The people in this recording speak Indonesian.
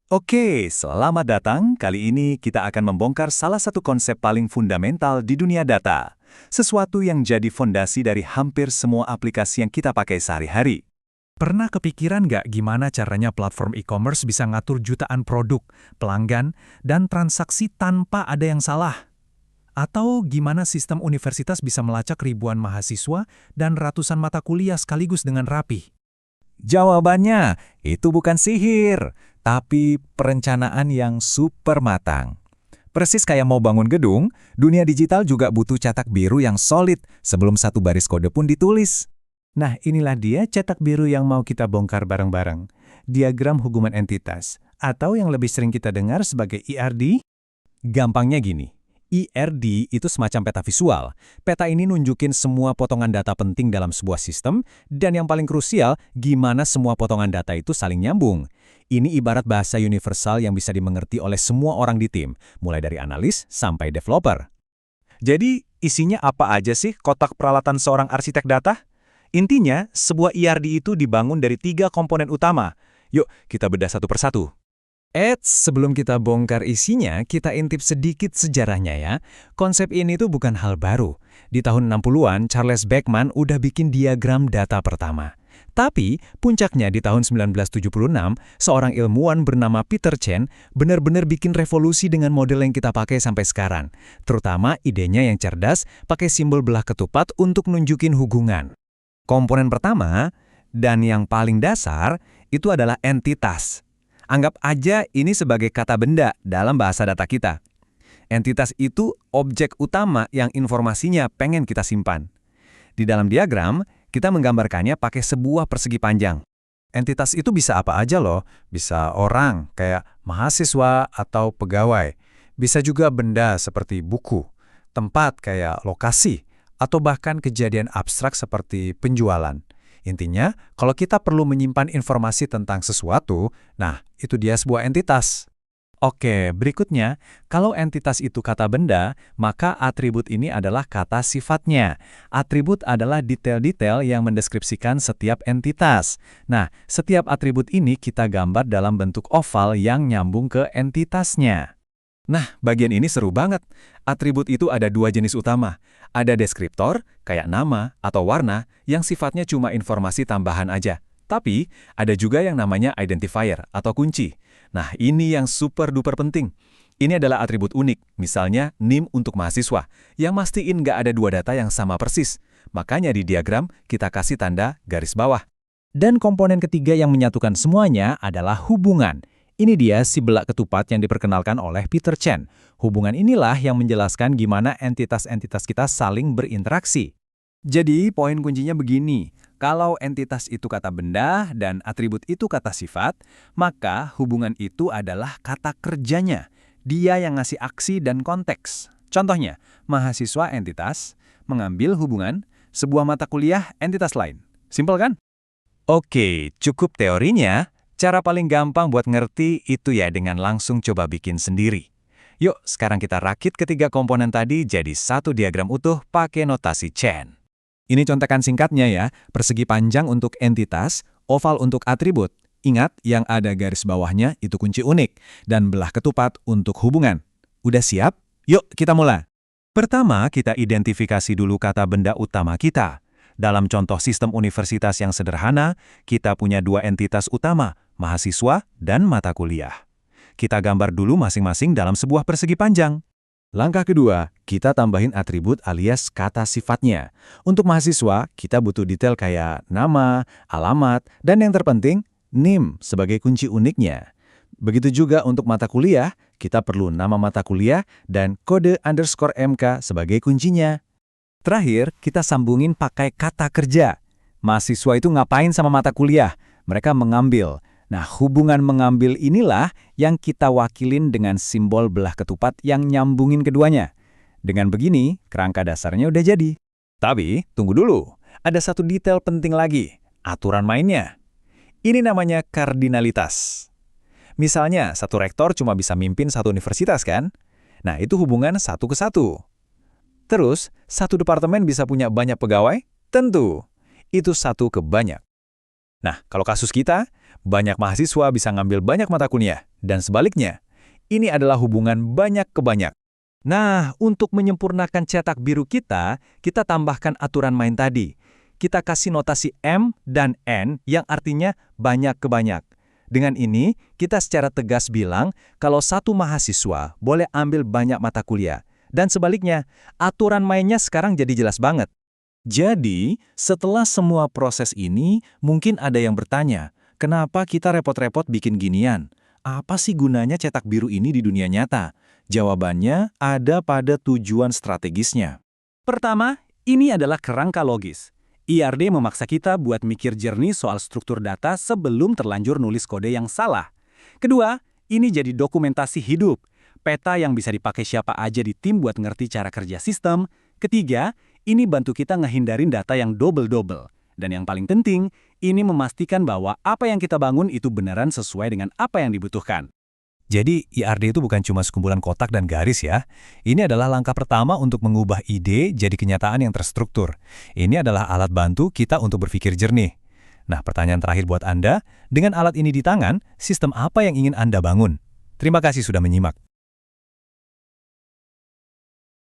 Oke, selamat datang. Kali ini kita akan membongkar salah satu konsep paling fundamental di dunia data. Sesuatu yang jadi fondasi dari hampir semua aplikasi yang kita pakai sehari-hari. Pernah kepikiran nggak gimana caranya platform e-commerce bisa ngatur jutaan produk, pelanggan, dan transaksi tanpa ada yang salah? Atau gimana sistem universitas bisa melacak ribuan mahasiswa dan ratusan mata kuliah sekaligus dengan rapi? Jawabannya, itu bukan sihir, tapi perencanaan yang super matang. Persis kayak mau bangun gedung, dunia digital juga butuh cetak biru yang solid sebelum satu baris kode pun ditulis. Nah, inilah dia cetak biru yang mau kita bongkar bareng-bareng. Diagram hubungan entitas, atau yang lebih sering kita dengar sebagai IRD. Gampangnya gini, IRD itu semacam peta visual. Peta ini nunjukin semua potongan data penting dalam sebuah sistem, dan yang paling krusial, gimana semua potongan data itu saling nyambung. Ini ibarat bahasa universal yang bisa dimengerti oleh semua orang di tim, mulai dari analis sampai developer. Jadi, isinya apa aja sih kotak peralatan seorang arsitek data? Intinya, sebuah IRD itu dibangun dari 3 komponen utama. Yuk, kita bedah satu persatu. Sebelum kita bongkar isinya, kita intip sedikit sejarahnya ya. Konsep ini tuh bukan hal baru. Di tahun 60-an, Charles Beckman udah bikin diagram data pertama. Tapi, puncaknya di tahun 1976, seorang ilmuwan bernama Peter Chen benar-benar bikin revolusi dengan model yang kita pakai sampai sekarang. Terutama idenya yang cerdas, pakai simbol belah ketupat untuk nunjukin hubungan. Komponen pertama, dan yang paling dasar, itu adalah entitas. Anggap aja ini sebagai kata benda dalam bahasa data kita. Entitas itu objek utama yang informasinya pengen kita simpan. Di dalam diagram, kita menggambarkannya pakai sebuah persegi panjang. Entitas itu bisa apa aja loh. Bisa orang, kayak mahasiswa atau pegawai. Bisa juga benda seperti buku, tempat kayak lokasi, atau bahkan kejadian abstrak seperti penjualan. Intinya, kalau kita perlu menyimpan informasi tentang sesuatu, nah, itu dia sebuah entitas. Oke, berikutnya, kalau entitas itu kata benda, maka atribut ini adalah kata sifatnya. Atribut adalah detail-detail yang mendeskripsikan setiap entitas. Nah, setiap atribut ini kita gambar dalam bentuk oval yang nyambung ke entitasnya. Nah, bagian ini seru banget. Atribut itu ada 2 jenis utama. Ada deskriptor, kayak nama atau warna, yang sifatnya cuma informasi tambahan aja. Tapi, ada juga yang namanya identifier atau kunci. Nah, ini yang super-duper penting. Ini adalah atribut unik, misalnya NIM untuk mahasiswa, yang mastiin nggak ada 2 data yang sama persis. Makanya di diagram, kita kasih tanda garis bawah. Dan komponen ketiga yang menyatukan semuanya adalah hubungan. Ini dia si belak ketupat yang diperkenalkan oleh Peter Chen. Hubungan inilah yang menjelaskan gimana entitas-entitas kita saling berinteraksi. Jadi, poin kuncinya begini. Kalau entitas itu kata benda dan atribut itu kata sifat, maka hubungan itu adalah kata kerjanya. Dia yang ngasih aksi dan konteks. Contohnya, mahasiswa entitas, mengambil hubungan, sebuah mata kuliah entitas lain. Simpel kan? Oke, cukup teorinya. Cara paling gampang buat ngerti itu ya dengan langsung coba bikin sendiri. Yuk, sekarang kita rakit ketiga komponen tadi jadi satu diagram utuh pakai notasi Chen. Ini contekan singkatnya ya, persegi panjang untuk entitas, oval untuk atribut. Ingat, yang ada garis bawahnya itu kunci unik, dan belah ketupat untuk hubungan. Udah siap? Yuk, kita mulai. Pertama, kita identifikasi dulu kata benda utama kita. Dalam contoh sistem universitas yang sederhana, kita punya 2 entitas utama, mahasiswa dan mata kuliah. Kita gambar dulu masing-masing dalam sebuah persegi panjang. Langkah kedua, kita tambahin atribut alias kata sifatnya. Untuk mahasiswa, kita butuh detail kayak nama, alamat, dan yang terpenting, NIM sebagai kunci uniknya. Begitu juga untuk mata kuliah, kita perlu nama mata kuliah dan kode _MK sebagai kuncinya. Terakhir, kita sambungin pakai kata kerja. Mahasiswa itu ngapain sama mata kuliah? Mereka mengambil. Nah, hubungan mengambil inilah yang kita wakilin dengan simbol belah ketupat yang nyambungin keduanya. Dengan begini, kerangka dasarnya udah jadi. Tapi, tunggu dulu. Ada satu detail penting lagi, aturan mainnya. Ini namanya kardinalitas. Misalnya, satu rektor cuma bisa mimpin satu universitas kan? Nah, itu hubungan 1 ke 1. Terus, satu departemen bisa punya banyak pegawai? Tentu. Itu 1 ke banyak. Nah, kalau kasus kita, banyak mahasiswa bisa ngambil banyak mata kuliah. Dan sebaliknya, ini adalah hubungan banyak ke banyak. Nah, untuk menyempurnakan cetak biru kita tambahkan aturan main tadi. Kita kasih notasi M dan N yang artinya banyak ke banyak. Dengan ini, kita secara tegas bilang kalau satu mahasiswa boleh ambil banyak mata kuliah. Dan sebaliknya, aturan mainnya sekarang jadi jelas banget. Jadi, setelah semua proses ini, mungkin ada yang bertanya, kenapa kita repot-repot bikin ginian? Apa sih gunanya cetak biru ini di dunia nyata? Jawabannya ada pada tujuan strategisnya. Pertama, ini adalah kerangka logis. IRD memaksa kita buat mikir jernih soal struktur data sebelum terlanjur nulis kode yang salah. Kedua, ini jadi dokumentasi hidup. Peta yang bisa dipakai siapa aja di tim buat ngerti cara kerja sistem. Ketiga, ini bantu kita ngehindarin data yang double-double. Dan yang paling penting, ini memastikan bahwa apa yang kita bangun itu beneran sesuai dengan apa yang dibutuhkan. Jadi, IRD itu bukan cuma sekumpulan kotak dan garis ya. Ini adalah langkah pertama untuk mengubah ide jadi kenyataan yang terstruktur. Ini adalah alat bantu kita untuk berpikir jernih. Nah, pertanyaan terakhir buat Anda, dengan alat ini di tangan, sistem apa yang ingin Anda bangun? Terima kasih sudah menyimak.